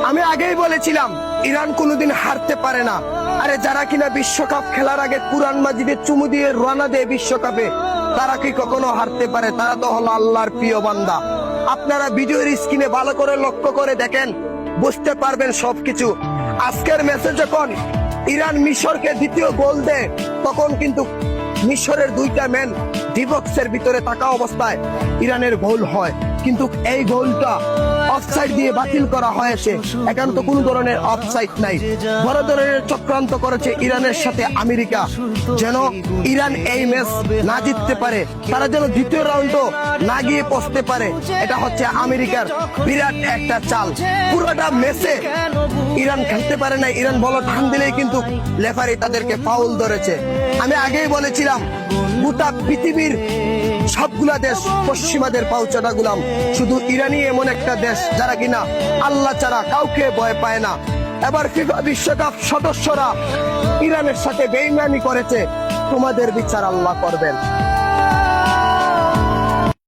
আমি আগেই বলেছিলাম ইরান কোনোদিন হারতে পারে না। আরে যারা কিনা বিশ্বকাপ খেলার আগে কুরআন মাজিদে চুমু দিয়ে রওনা দেয় বিশ্বকাপে, তারা কি কখনো হারতে পারে? তারা তো হলো আল্লাহর প্রিয় বান্দা। আপনারা ভিডিওর স্ক্রিনে ভালো করে লক্ষ্য করে দেখেন, বুঝতে পারবেন সবকিছু। আজকের ম্যাচে যখন ইরান মিশরকে দ্বিতীয় গোল দেয়, তখন কিন্তু মিশরের দুইটা ম্যান ডিবক্সের ভিতরে থাকা অবস্থায় ইরানের গোল হয়, কিন্তু এই গোলটা অফসাইড দিয়ে বাতিল করা হয়েছে। এখন তো কোনো ধরনের অফসাইড নাই। বড় ধরনের চক্রান্ত করেছে ইরানের সাথে আমেরিকা, যেন ইরান এই ম্যাচ না জিততে পারে, তারা যেন দ্বিতীয় রাউন্ডও না গিয়ে পৌঁছতে পারে। এটা হচ্ছে আমেরিকার বিরাট একটা চাল। পুরোটা ম্যাচে ইরান খেলতে পারে না, ইরান বল টান দিলেই কিন্তু রেফারি তাদেরকে ফাউল ধরেছে। আমি আগেই বলেছিলাম গোটা পৃথিবীর সবগুলা দেশ পশ্চিমাদের পাউচাটা গুলাম, শুধু ইরানই এমন একটা দেশ যারা কিনা আল্লাহ ছাড়া কাউকে ভয় পায় না। এবার ফিফা বিশ্বকাপ সদস্যরা ইরানের সাথে বেইমানি করেছে, তোমাদের বিচার আল্লাহ করবেন।